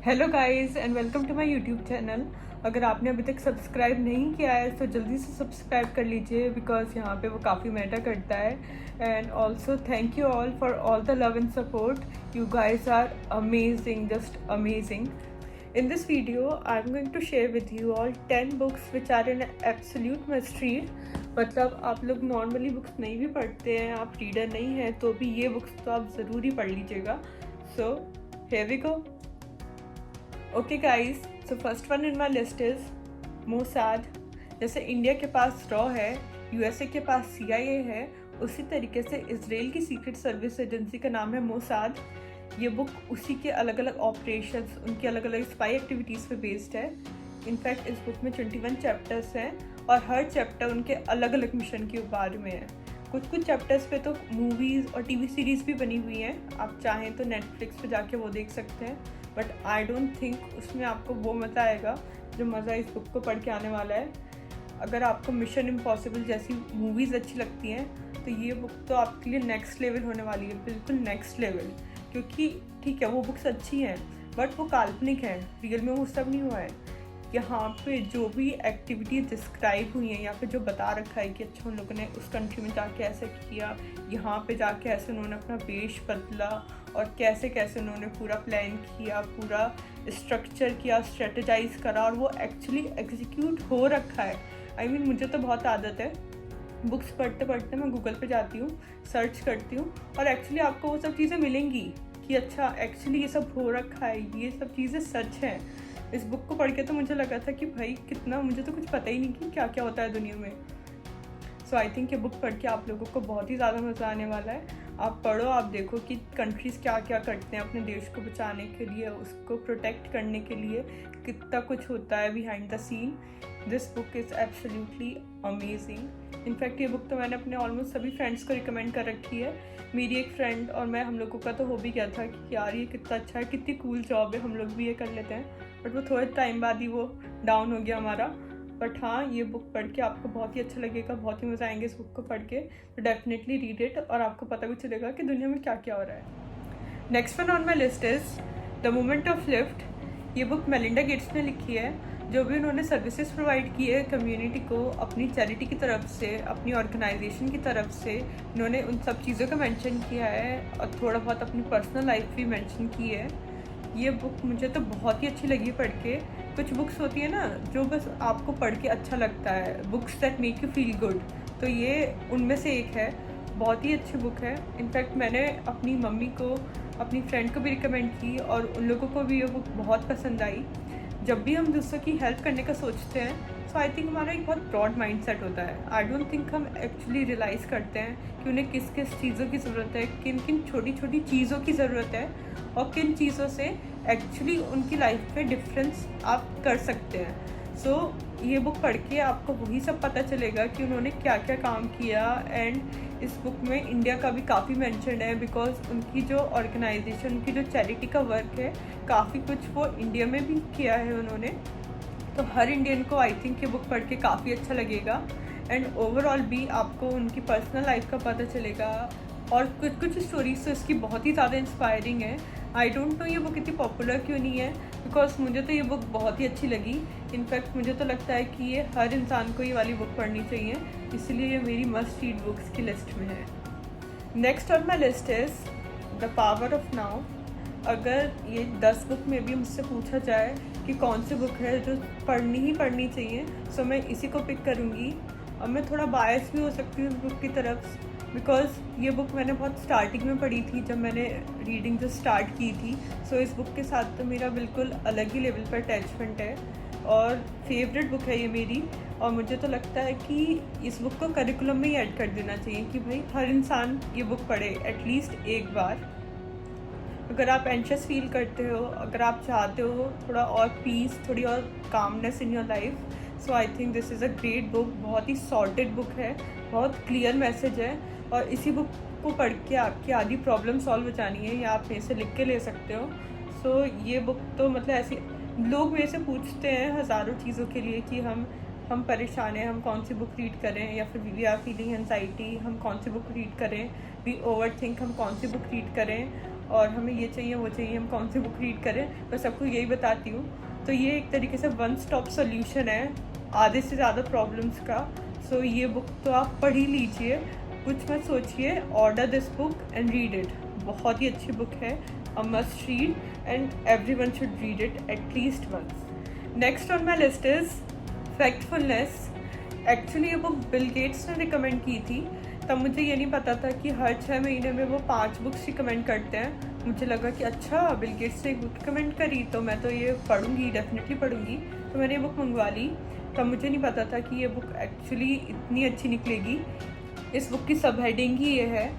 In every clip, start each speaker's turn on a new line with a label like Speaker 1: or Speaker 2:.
Speaker 1: Hello guys and welcome to my YouTube channel. अगर आपने अभी तक सब्सक्राइब नहीं किया है तो जल्दी से सब्सक्राइब कर लीजिए बिकॉज यहाँ पे वो काफ़ी मैटर करता है। And also thank you all for all the love and support. You guys are amazing, just amazing. In this video, I'm going to share with you all 10 books which are in absolute must read। मतलब आप लोग normally books नहीं भी पढ़ते हैं, आप reader नहीं हैं, तो भी ये बुक्स तो आप ज़रूर ही पढ़ लीजिएगा। So here we go। Okay guys, so first one in my list is Mossad. जैसे इंडिया के पास रॉ है, यूएसए के पास CIA है, उसी तरीके से इजराइल की सीक्रेट सर्विस एजेंसी का नाम है मोसाद। ये बुक उसी के अलग अलग ऑपरेशंस, उनकी अलग अलग स्पाई एक्टिविटीज़ पे बेस्ड है। इनफैक्ट इस बुक में 21 चैप्टर्स हैं और हर चैप्टर उनके अलग अलग मिशन के बारे में है। कुछ चैप्टर्स पे तो मूवीज़ और टीवी सीरीज़ भी बनी हुई हैं, आप चाहें तो नेटफ्लिक्स पे जाके वो देख सकते हैं। बट आई डोंट थिंक उसमें आपको वो मज़ा आएगा जो मज़ा इस बुक को पढ़ के आने वाला है। अगर आपको मिशन इम्पॉसिबल जैसी मूवीज़ अच्छी लगती हैं तो ये बुक तो आपके लिए नेक्स्ट लेवल होने वाली है, बिल्कुल नेक्स्ट लेवल। क्योंकि ठीक है वो बुक्स अच्छी हैं बट वो काल्पनिक है, रियल में वो सब नहीं हुआ है। यहाँ पे जो भी एक्टिविटीज डिस्क्राइब हुई हैं या फिर जो बता रखा है कि अच्छा उन लोगों ने उस कंट्री में जाके ऐसे किया, यहाँ पे जाके ऐसे उन्होंने अपना वेश बदला और कैसे कैसे उन्होंने पूरा प्लान किया, पूरा स्ट्रक्चर किया, स्ट्रेटेजाइज करा और वो एक्चुअली एग्जीक्यूट हो रखा है। आई मीन मुझे तो बहुत आदत है बुक्स पढ़ते पढ़ते मैं गूगल पे जाती हूँ, सर्च करती हूँ और एक्चुअली आपको वो सब चीज़ें मिलेंगी कि अच्छा एक्चुअली ये सब हो रखा है, ये सब चीज़ें सच हैं। इस बुक को पढ़ के तो मुझे लगा था कि भाई कितना, मुझे तो कुछ पता ही नहीं कि क्या क्या होता है दुनिया में। सो आई थिंक ये बुक पढ़ के आप लोगों को बहुत ही ज़्यादा मज़ा आने वाला है। आप पढ़ो, आप देखो कि कंट्रीज़ क्या क्या करते हैं अपने देश को बचाने के लिए, उसको प्रोटेक्ट करने के लिए, कितना कुछ होता है behind the scene. This book is absolutely amazing. In fact ये बुक तो मैंने अपने ऑलमोस्ट सभी फ्रेंड्स को रिकमेंड कर रखी है। मेरी एक फ्रेंड और मैं, हम लोगों का तो हो भी गया था कि यार ये कितना अच्छा है, कितनी कूल जॉब है, हम लोग भी ये कर लेते हैं। बट वो थोड़े टाइम बाद ही वो डाउन हो गया हमारा। बट हाँ, ये बुक पढ़ के आपको बहुत ही अच्छा लगेगा, बहुत ही मज़ा आएंगे इस बुक को पढ़ के। तो डेफिनेटली रीड इट और आपको पता भी चलेगा कि दुनिया में क्या क्या हो रहा है। Next one on my list is the moment of lift. ये बुक मेलिंडा गेट्स ने लिखी है। जो भी उन्होंने सर्विसेज प्रोवाइड की है कम्युनिटी को, अपनी चैरिटी की तरफ से, अपनी ऑर्गेनाइजेशन की तरफ से, इन्होंने उन सब चीज़ों का मेंशन किया है और थोड़ा बहुत अपनी पर्सनल लाइफ भी मेंशन की है। ये बुक मुझे तो बहुत ही अच्छी लगी पढ़ के। कुछ बुक्स होती है ना जो बस आपको पढ़ के अच्छा लगता है, books that make you feel good, तो ये उनमें से एक है। बहुत ही अच्छी बुक है। इनफैक्ट मैंने अपनी मम्मी को, अपनी फ्रेंड को भी रिकमेंड की और उन लोगों को भी ये बुक बहुत पसंद आई। जब भी हम दूसरों की हेल्प करने का सोचते हैं तो आई थिंक हमारा एक बहुत ब्रॉड माइंडसेट होता है। आई डोंट थिंक हम एक्चुअली रियलाइज़ करते हैं कि उन्हें किस किस चीज़ों की ज़रूरत है, किन किन छोटी छोटी चीज़ों की ज़रूरत है और किन चीज़ों से एक्चुअली उनकी लाइफ में डिफरेंस आप कर सकते हैं। सो ये बुक पढ़ के आपको वही सब पता चलेगा कि उन्होंने क्या क्या काम किया। एंड इस बुक में इंडिया का भी काफ़ी मेंशन है बिकॉज उनकी जो ऑर्गेनाइजेशन, उनकी जो चैरिटी का वर्क है, काफ़ी कुछ वो इंडिया में भी किया है उन्होंने। तो हर इंडियन को आई थिंक ये बुक पढ़ के काफ़ी अच्छा लगेगा एंड ओवरऑल भी आपको उनकी पर्सनल लाइफ का पता चलेगा। और कुछ स्टोरीज तो इसकी बहुत ही ज़्यादा इंस्पायरिंग है। आई डोंट नो ये बुक इतनी पॉपुलर क्यों नहीं है बिकॉज मुझे तो ये बुक बहुत ही अच्छी लगी। इनफैक्ट मुझे तो लगता है कि ये हर इंसान को ये वाली बुक पढ़नी चाहिए, इसलिए ये मेरी मस्ट रीड बुक्स की लिस्ट में है। Next on my list is the power of now. अगर ये 10 बुक में भी मुझसे पूछा जाए कि कौन सी बुक है जो पढ़नी ही पढ़नी चाहिए, सो मैं इसी को पिक करूँगी। और मैं थोड़ा बायस भी हो सकती हूँ इस बुक की तरफ बिकॉज ये बुक मैंने बहुत स्टार्टिंग में पढ़ी थी जब मैंने रीडिंग जो स्टार्ट की थी। सो इस बुक के साथ तो मेरा बिल्कुल अलग ही लेवल पर अटैचमेंट है और फेवरेट बुक है ये मेरी। और मुझे तो लगता है कि इस बुक को करिकुलम में ही ऐड कर देना चाहिए कि भाई हर इंसान ये बुक पढ़े एटलीस्ट एक बार। अगर आप एंशियस फील करते हो, अगर आप चाहते हो थोड़ा और पीस, थोड़ी और calmness in your life, so I think this is a great book. बहुत ही सॉर्टेड बुक है, बहुत क्लियर मैसेज है और इसी बुक को पढ़ के आपकी आधी प्रॉब्लम सॉल्व हो जानी है या आप मेरे से लिख के ले सकते हो। सो ये बुक तो मतलब ऐसी, लोग मेरे से पूछते हैं हज़ारों चीज़ों के लिए कि हम परेशान हैं, हम कौन सी बुक रीड करें, या फिर वी आर फीलिंग एनजाइटी, हम कौन सी बुक रीड करें, वी ओवर थिंक, हम कौन सी बुक रीड करें। और हमें ये चाहिए वो चाहिए, हम कौन सी बुक रीड करें, मैं सबको यही बताती हूँ। तो ये एक तरीके से वन स्टॉप सोल्यूशन है आधे से ज़्यादा प्रॉब्लम्स का। सो ये बुक तो आप पढ़ ही लीजिए, कुछ मत सोचिए, order this book and read it. बहुत ही अच्छी बुक है, a must read and everyone should read it at least once. Next on my list is factfulness. Actually ये बुक बिल गेट्स ने रिकमेंड की थी, तब मुझे ये नहीं पता था कि हर 6 महीने में वो 5 बुक्स रिकमेंड करते हैं। मुझे लगा कि अच्छा बिल गेट्स ने एक बुक रिकमेंड करी तो मैं तो ये पढ़ूंगी, डेफिनेटली पढ़ूंगी। तो मैंने ये बुक मंगवा ली। तब मुझे नहीं पता था कि ये बुक एक्चुअली इतनी अच्छी निकलेगी। इस बुक की सब हेडिंग ही ये है,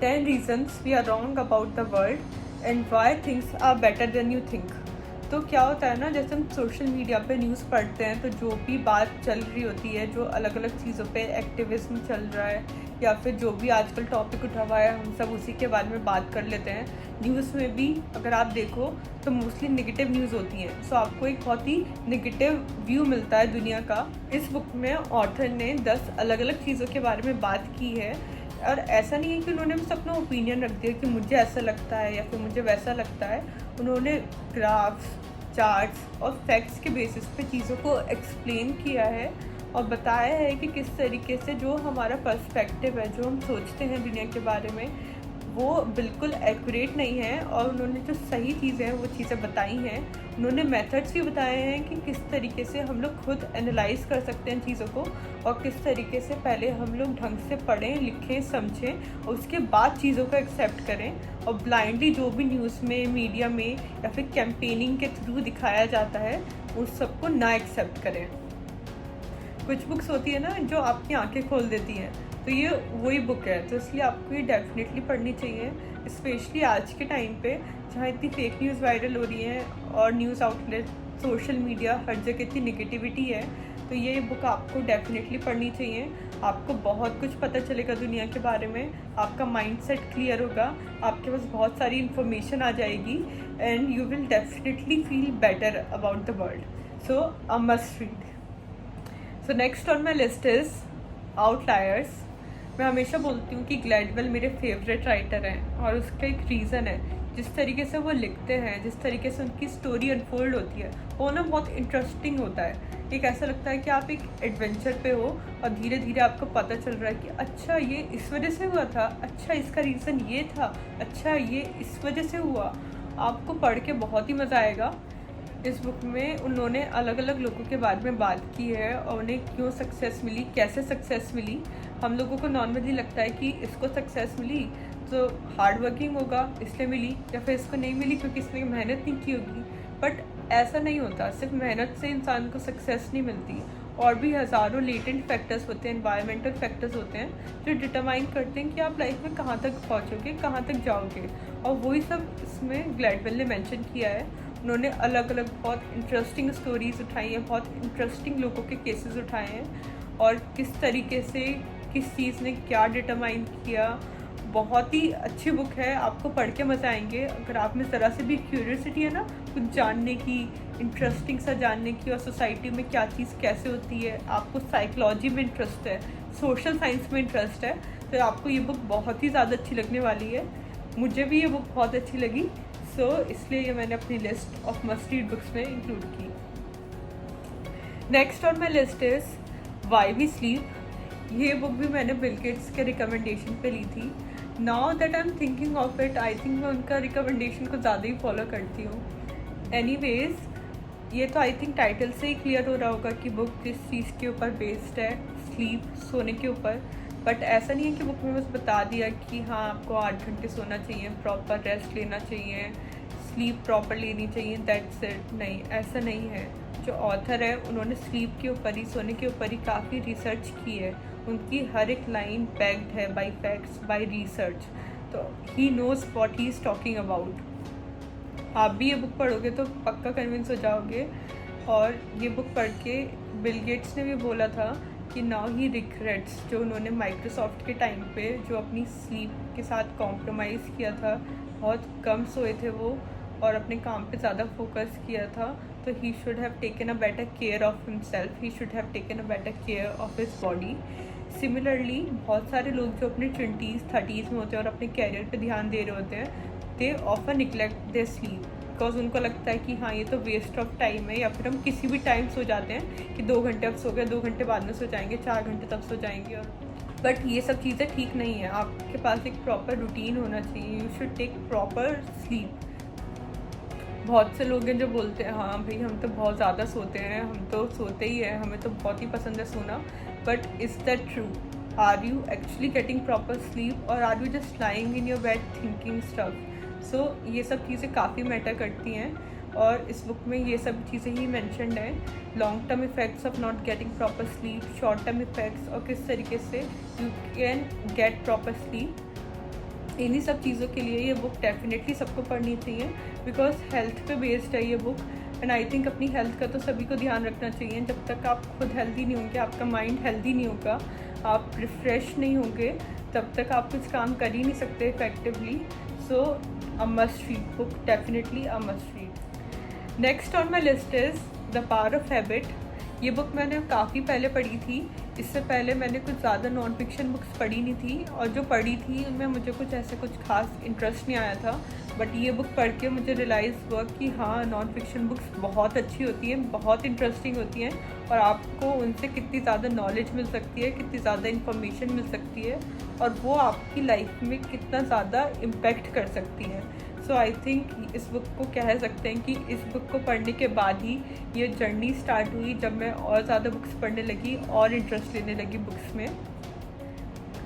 Speaker 1: 10 reasons we are wrong about the world and why things are better than you think. तो क्या होता है ना, जैसे हम सोशल मीडिया पे न्यूज़ पढ़ते हैं तो जो भी बात चल रही होती है, जो अलग अलग चीज़ों पे एक्टिविज्म चल रहा है या फिर जो भी आजकल टॉपिक उठा हुआ है, हम सब उसी के बारे में बात कर लेते हैं। न्यूज़ में भी अगर आप देखो तो मोस्टली नेगेटिव न्यूज़ होती हैं, सो आपको एक बहुत ही नेगेटिव व्यू मिलता है दुनिया का। इस बुक में ऑथर ने 10 अलग अलग चीज़ों के बारे में बात की है, और ऐसा नहीं है कि उन्होंने बस अपना ओपिनियन रख दिया कि मुझे ऐसा लगता है या फिर मुझे वैसा लगता है। उन्होंने ग्राफ्स, चार्ट्स और फैक्ट्स के बेसिस पे चीज़ों को एक्सप्लेन किया है और बताया है कि किस तरीके से जो हमारा पर्सपेक्टिव है, जो हम सोचते हैं दुनिया के बारे में, वो बिल्कुल एक्यूरेट नहीं है। और उन्होंने जो सही चीज़ें हैं वो चीज़ें बताई हैं। उन्होंने मेथड्स भी बताए हैं कि किस तरीके से हम लोग खुद एनालाइज कर सकते हैं चीज़ों को, और किस तरीके से पहले हम लोग ढंग से पढ़ें, लिखें, समझें और उसके बाद चीज़ों को एक्सेप्ट करें, और ब्लाइंडली जो भी न्यूज़ में, मीडिया में या फिर कैंपेनिंग के थ्रू दिखाया जाता है उस सबको ना एक्सेप्ट करें। कुछ बुक्स होती है ना जो आपकी आंखें खोल देती हैं, तो ये वही बुक है। तो इसलिए आपको ये डेफिनेटली पढ़नी चाहिए, स्पेशली आज के टाइम पे जहाँ इतनी फेक न्यूज़ वायरल हो रही है और न्यूज़ आउटलेट, सोशल मीडिया, हर जगह इतनी नेगेटिविटी है। तो ये बुक आपको डेफिनेटली पढ़नी चाहिए। आपको बहुत कुछ पता चलेगा दुनिया के बारे में, आपका माइंडसेट क्लियर होगा, आपके पास बहुत सारी इन्फॉर्मेशन आ जाएगी and you will definitely feel better about the world. So a must read. So next on my list is outliers. मैं हमेशा बोलती हूँ कि ग्लैडवेल मेरे फेवरेट राइटर हैं, और उसका एक रीज़न है, जिस तरीके से वो लिखते हैं, जिस तरीके से उनकी स्टोरी अनफोल्ड होती है, वो ना बहुत इंटरेस्टिंग होता है। एक ऐसा लगता है कि आप एक एडवेंचर पे हो और धीरे धीरे आपको पता चल रहा है कि अच्छा ये इस वजह से हुआ था, अच्छा इसका रीज़न ये था, अच्छा ये इस वजह से हुआ। आपको पढ़ के बहुत ही मज़ा आएगा। इस बुक में उन्होंने अलग अलग लोगों के बारे में बात की है और उन्हें क्यों सक्सेस मिली, कैसे सक्सेस मिली। हम लोगों को नॉर्मली लगता है कि इसको सक्सेस मिली तो हार्ड वर्किंग होगा इसलिए मिली, या फिर इसको नहीं मिली क्योंकि इसने मेहनत नहीं की होगी। बट ऐसा नहीं होता, सिर्फ मेहनत से इंसान को सक्सेस नहीं मिलती, और भी हज़ारों लेटेंट फैक्टर्स होते हैं, एनवायरमेंटल फैक्टर्स होते हैं जो डिटरमाइन करते हैं कि आप लाइफ में कहाँ तक पहुँचोगे, कहाँ तक जाओगे। और वही सब इसमें ग्लैडवेल ने मेंशन किया है। उन्होंने अलग अलग बहुत इंटरेस्टिंग स्टोरीज उठाई हैं, बहुत इंटरेस्टिंग लोगों के केसेस उठाए हैं, और किस तरीके से किस चीज़ ने क्या डिटरमाइन किया। बहुत ही अच्छी बुक है, आपको पढ़ के मज़ा आएंगे। अगर आप में ज़रा से भी क्यूरियोसिटी है ना कुछ जानने की, इंटरेस्टिंग सा जानने की, और सोसाइटी में क्या चीज़ कैसे होती है, आपको साइकोलॉजी में इंटरेस्ट है, सोशल साइंस में इंटरेस्ट है, तो आपको ये बुक बहुत ही ज़्यादा अच्छी लगने वाली है। मुझे भी ये बुक बहुत अच्छी लगी, सो इसलिए ये मैंने अपनी list of must read books में इंक्लूड की। Next on my list is why we sleep. ये बुक भी मैंने बिल गेट्स के रिकमेंडेशन पे ली थी। Now that I am thinking of it, I think मैं उनका रिकमेंडेशन को ज़्यादा ही फॉलो करती हूँ। एनीवेज, ये तो आई थिंक टाइटल से ही क्लियर हो रहा होगा कि बुक किस चीज़ के ऊपर बेस्ड है, स्लीप, सोने के ऊपर। बट ऐसा नहीं है कि बुक में बस बता दिया कि हाँ आपको 8 घंटे सोना चाहिए, प्रॉपर रेस्ट लेना चाहिए, स्लीप प्रॉपर लेनी चाहिए, दैट्स इट। नहीं, ऐसा नहीं है। जो ऑथर है उन्होंने स्लीप के ऊपर ही, सोने के ऊपर ही काफ़ी रिसर्च की है। उनकी हर एक लाइन बैक्ड है बाय फैक्ट्स, बाय रिसर्च। तो he knows what he is talking about. आप भी ये बुक पढ़ोगे तो पक्का कन्विंस हो जाओगे। और ये बुक पढ़ के बिल गेट्स ने भी बोला था कि नाउ ही रिग्रेट्स, जो उन्होंने माइक्रोसॉफ्ट के टाइम पे जो अपनी स्लीप के साथ कॉम्प्रोमाइज़ किया था, बहुत कम सोए थे वो और अपने काम पे ज़्यादा फोकस किया था, तो he should have taken a better care of himself, he should have taken a better care of his body. Similarly बहुत सारे लोग जो अपने 20s 30s में होते हैं और अपने कैरियर पे ध्यान दे रहे होते हैं, they often neglect there sleep, because उनको लगता है कि हाँ ये तो वेस्ट ऑफ टाइम है, या फिर हम किसी भी टाइम सो जाते हैं कि 2 घंटे अब सो गए, 2 घंटे बाद में सो जाएंगे, 4 घंटे तब सो जाएंगे। और बट ये सब चीज़ें ठीक नहीं है, आपके पास एक प्रॉपर रूटीन होना चाहिए, you should take proper sleep. बहुत से लोग हैं जो बोलते हैं हाँ भाई हम तो बहुत ज़्यादा सोते हैं, हम तो सोते ही हैं, हमें तो बहुत ही पसंद है सोना, but is that true? Are you actually getting proper sleep, और are you just lying in your bed thinking stuff? So ये सब चीज़ें काफ़ी मैटर करती हैं, और इस बुक में ये सब चीज़ें ही मैंशनड हैं। Long term effects of not getting proper sleep, short term effects, और किस तरीके से you can get proper sleep. इन्हीं सब चीज़ों के लिए ये बुक डेफिनेटली सबको पढ़नी चाहिए, बिकॉज हेल्थ पे बेस्ड है ये बुक। एंड आई थिंक अपनी हेल्थ का तो सभी को ध्यान रखना चाहिए। जब तक आप खुद हेल्दी नहीं होंगे, आपका माइंड हेल्दी नहीं होगा, आप रिफ्रेश नहीं होंगे, तब तक आप कुछ काम कर ही नहीं सकते effectively. So a must read book, definitely a must read. Next on my list is the power of habit. ये बुक मैंने काफ़ी पहले पढ़ी थी, इससे पहले मैंने कुछ ज़्यादा नॉन फिक्शन बुक्स पढ़ी नहीं थी, और जो पढ़ी थी उनमें मुझे कुछ खास इंटरेस्ट नहीं आया था। बट ये बुक पढ़ के मुझे रियलाइज़ हुआ कि हाँ नॉन फिक्शन बुक्स बहुत अच्छी होती हैं, बहुत इंटरेस्टिंग होती हैं, और आपको उनसे कितनी ज़्यादा नॉलेज मिल सकती है, कितनी ज़्यादा इन्फॉर्मेशन मिल सकती है, और वो आपकी लाइफ में कितना ज़्यादा इम्पेक्ट कर सकती है। सो आई थिंक इस बुक को कह सकते हैं कि इस बुक को पढ़ने के बाद ही ये जर्नी स्टार्ट हुई, जब मैं और ज़्यादा बुक्स पढ़ने लगी और इंटरेस्ट लेने लगी बुक्स में।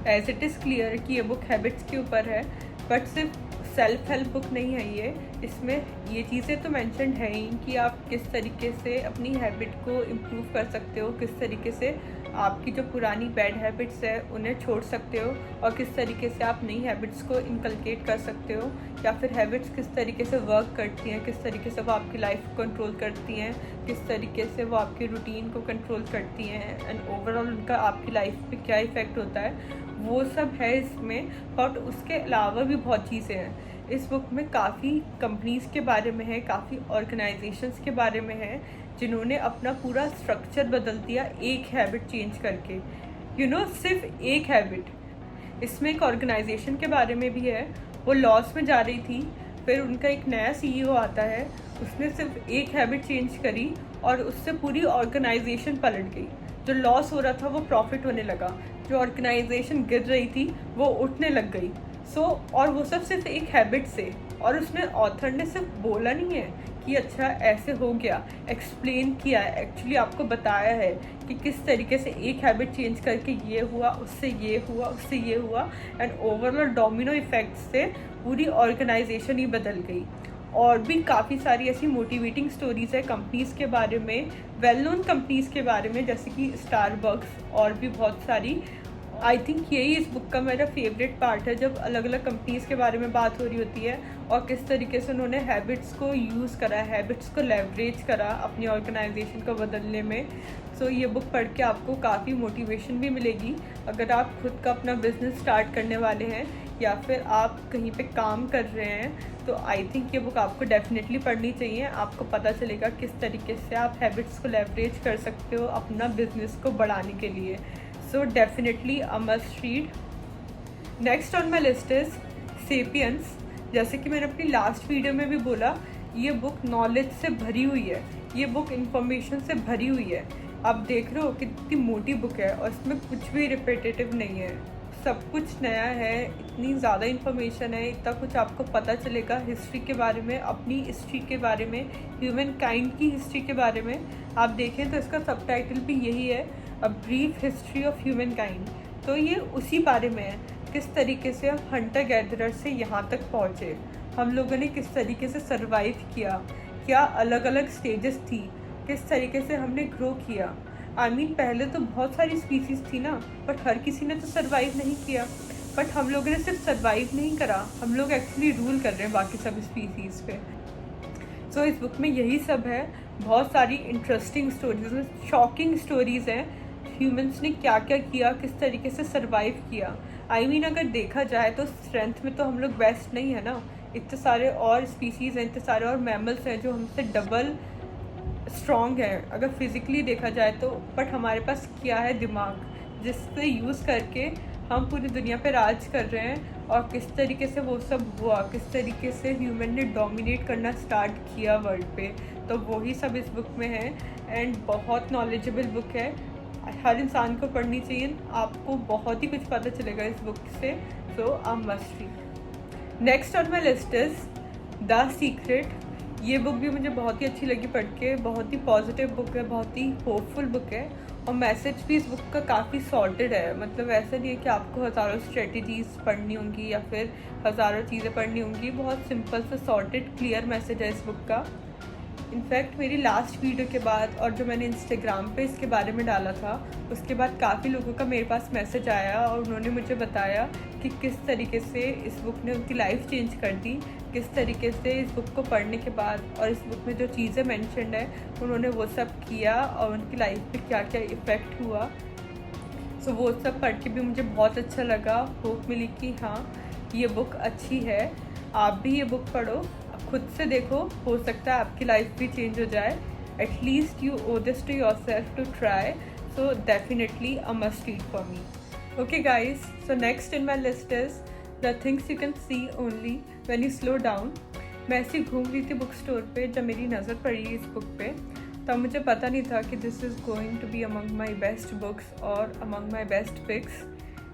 Speaker 1: एज इट इज़ क्लियर कि ये बुक हैबिट्स के ऊपर है, बट सिर्फ सेल्फ हेल्प बुक नहीं है ये। इसमें ये चीज़ें तो मेंशन्ड है ही कि आप किस तरीके से अपनी हैबिट को इम्प्रूव कर सकते हो, किस तरीके से आपकी जो पुरानी बैड हैबिट्स है उन्हें छोड़ सकते हो, और किस तरीके से आप नई हैबिट्स को इनकलकेट कर सकते हो, या फिर हैबिट्स किस तरीके से वर्क करती हैं, किस तरीके से वो आपकी लाइफ को कंट्रोल करती हैं, किस तरीके से वो आपकी रूटीन को कंट्रोल करती हैं, एंड ओवरऑल उनका आपकी लाइफ पे क्या इफ़ेक्ट होता है, वो सब है इसमें। बट उसके अलावा भी बहुत चीज़ें हैं इस बुक में। काफ़ी कंपनीज़ के बारे में है, काफ़ी ऑर्गेनाइजेशंस के बारे में है, जिन्होंने अपना पूरा स्ट्रक्चर बदल दिया एक हैबिट चेंज करके। सिर्फ एक हैबिट। इसमें एक ऑर्गेनाइजेशन के बारे में भी है, वो लॉस में जा रही थी, फिर उनका एक नया CEO आता है, उसने सिर्फ एक हैबिट चेंज करी और उससे पूरी ऑर्गेनाइजेशन पलट गई। जो लॉस हो रहा था वो प्रॉफिट होने लगा, जो ऑर्गेनाइजेशन गिर रही थी वो उठने लग गई। और वो सब सिर्फ एक हैबिट से। और उसने ऑथर ने सिर्फ बोला नहीं है कि अच्छा ऐसे हो गया, एक्सप्लेन किया है, एक्चुअली आपको बताया है कि किस तरीके से एक हैबिट चेंज करके ये हुआ, उससे ये हुआ, उससे ये हुआ, एंड ओवरऑल डोमिनो इफेक्ट से पूरी ऑर्गेनाइजेशन ही बदल गई। और भी काफ़ी सारी ऐसी मोटिवेटिंग स्टोरीज़ है कंपनीज़ के बारे में, वेल नोन कंपनीज़ के बारे में, जैसे कि स्टारबक्स, और भी बहुत सारी। आई थिंक यही इस बुक का मेरा फेवरेट पार्ट है, जब अलग अलग कंपनीज़ के बारे में बात हो रही होती है और किस तरीके से उन्होंने हैबिट्स को यूज़ करा, हैबिट्स को लेवरेज करा अपनी ऑर्गेनाइजेशन को बदलने में। सो ये बुक पढ़ के आपको काफ़ी मोटिवेशन भी मिलेगी अगर आप खुद का अपना बिजनेस स्टार्ट करने वाले हैं, या फिर आप कहीं पे काम कर रहे हैं। तो आई थिंक ये बुक आपको डेफिनेटली पढ़नी चाहिए। आपको पता चलेगा किस तरीके से आप हैबिट्स को लेवरेज कर सकते हो अपना बिजनेस को बढ़ाने के लिए। सो definitely a must read. Next on my list is sapiens. जैसे कि मैंने अपनी लास्ट वीडियो में भी बोला, ये बुक नॉलेज से भरी हुई है, ये बुक इंफॉर्मेशन से भरी हुई है। आप देख रहे हो कितनी मोटी बुक है, और इसमें कुछ भी रिपीटेटिव नहीं है, सब कुछ नया है, इतनी ज़्यादा इन्फॉर्मेशन है, इतना कुछ आपको पता चलेगा हिस्ट्री के बारे में, अपनी हिस्ट्री के बारे में, ह्यूमन काइंड की हिस्ट्री के बारे में। आप देखें तो इसका सबटाइटल भी यही है, a brief history of human kind. तो ये उसी बारे में है, किस तरीके से हम हंटर गैदरर से यहाँ तक पहुँचे, हम लोगों ने किस तरीके से सर्वाइव किया, क्या अलग अलग स्टेजेस थी, किस तरीके से हमने ग्रो किया। पहले तो बहुत सारी स्पीसीज़ थी ना, बट हर किसी ने तो सर्वाइव नहीं किया। बट हम लोगों ने सिर्फ सर्वाइव नहीं करा, हम लोग एक्चुअली रूल कर रहे हैं बाकी सब स्पीसीज़ पे। सो इस बुक में यही सब है, बहुत सारी इंटरेस्टिंग स्टोरीज, शॉकिंग स्टोरीज़ हैं, ह्यूमंस ने क्या क्या किया, किस तरीके से सर्वाइव किया। अगर देखा जाए तो स्ट्रेंथ में तो हम लोग बेस्ट नहीं है ना, इतने सारे और स्पीसीज़ हैं, इतने सारे और मैमल्स हैं जो हमसे डबल स्ट्रॉन्ग है अगर फिज़िकली देखा जाए तो। बट हमारे पास क्या है, दिमाग, जिससे यूज़ करके हम पूरी दुनिया पे राज कर रहे हैं, और किस तरीके से वो सब हुआ, किस तरीके से ह्यूमन ने डोमिनेट करना स्टार्ट किया वर्ल्ड पे, तो वही सब इस बुक में है। एंड बहुत नॉलेजेबल बुक है, हर इंसान को पढ़नी चाहिए, आपको बहुत ही कुछ पता चलेगा इस बुक से। So a must read. Next on my list is the secret. ये बुक भी मुझे बहुत ही अच्छी लगी पढ़ के, बहुत ही पॉजिटिव बुक है, बहुत ही होपफुल बुक है, और मैसेज भी इस बुक का काफ़ी सॉर्टेड है। मतलब ऐसा नहीं है कि आपको हज़ारों स्ट्रेटजीज पढ़नी होंगी या फिर हज़ारों चीज़ें पढ़नी होंगी, बहुत सिंपल सा सॉर्टेड क्लियर मैसेज है इस बुक का। इनफैक्ट मेरी लास्ट वीडियो के बाद और जो मैंने इंस्टाग्राम पे इसके बारे में डाला था, उसके बाद काफ़ी लोगों का मेरे पास मैसेज आया और उन्होंने मुझे बताया कि किस तरीके से इस बुक ने उनकी लाइफ चेंज कर दी, किस तरीके से इस बुक को पढ़ने के बाद और इस बुक में जो चीज़ें मेंशन्ड है उन्होंने वो सब किया और उनकी लाइफ पे क्या क्या इफ़ेक्ट हुआ। सो वो सब पढ़ के भी मुझे बहुत अच्छा लगा, होप मिली कि हाँ ये बुक अच्छी है, आप भी ये बुक पढ़ो, खुद से देखो, हो सकता है आपकी लाइफ भी चेंज हो जाए। At least you owe this to yourself to try, so definitely a must read for me. Okay guys, so next in my list is the things you can see only when you slow down. मैं ऐसी घूम रही थी book store पे जब मेरी नज़र पड़ी इस बुक पे, तब मुझे पता नहीं था कि this is going to be among my best books और अमंग माई बेस्ट पिक्स।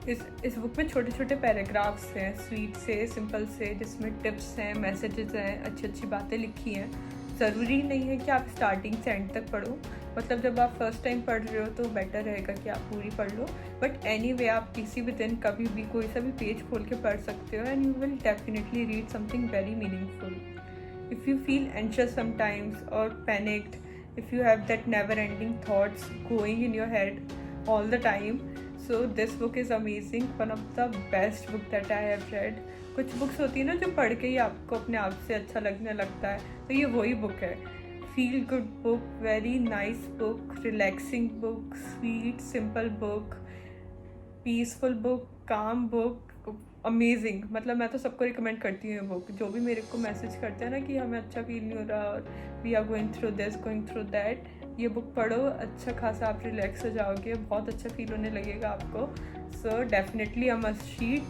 Speaker 1: इस बुक में छोटे छोटे पैराग्राफ्स हैं, स्वीट से, सिंपल से, जिसमें टिप्स हैं, मैसेजेस हैं, अच्छी अच्छी बातें लिखी हैं। ज़रूरी नहीं है कि आप स्टार्टिंग से एंड तक पढ़ो, मतलब जब आप फर्स्ट टाइम पढ़ रहे हो तो बेटर रहेगा कि आप पूरी पढ़ लो, बट एनीवे आप किसी भी दिन कभी भी कोई सा भी पेज खोल के पढ़ सकते हो and you will definitely read something very meaningful. If you feel anxious sometimes और panicked, if you have that never ending thoughts going in your head all the time, so this book is amazing, one of the best book that I have read। कुछ books होती है ना जो पढ़ के ही आपको अपने आप से अच्छा लगने लगता है, तो ये वही बुक है। Feel good book, very nice book, relaxing book, sweet simple book, peaceful book, काम बुक, अमेजिंग। मतलब मैं तो सबको रिकमेंड करती हूँ ये बुक, जो भी मेरे को मैसेज करते हैं ना कि हमें अच्छा फील नहीं हो रहा और we are going through this, going through that, ये बुक पढ़ो, अच्छा खासा आप रिलैक्स हो जाओगे, बहुत अच्छा फील होने लगेगा आपको। So definitely a must read,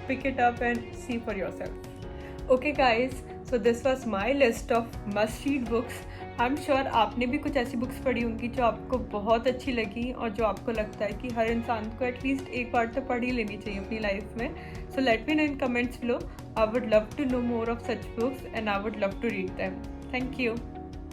Speaker 1: pick it up and see for yourself. Okay guys, so this was my list of must read books. I am sure आपने भी कुछ ऐसी बुक्स पढ़ी होंगी जो आपको बहुत अच्छी लगी और जो आपको लगता है कि हर इंसान को एटलीस्ट एक बार तो पढ़ ही लेनी चाहिए अपनी लाइफ में। So let me know in comments below. I would love to know more of such books and I would love to read them. Thank you.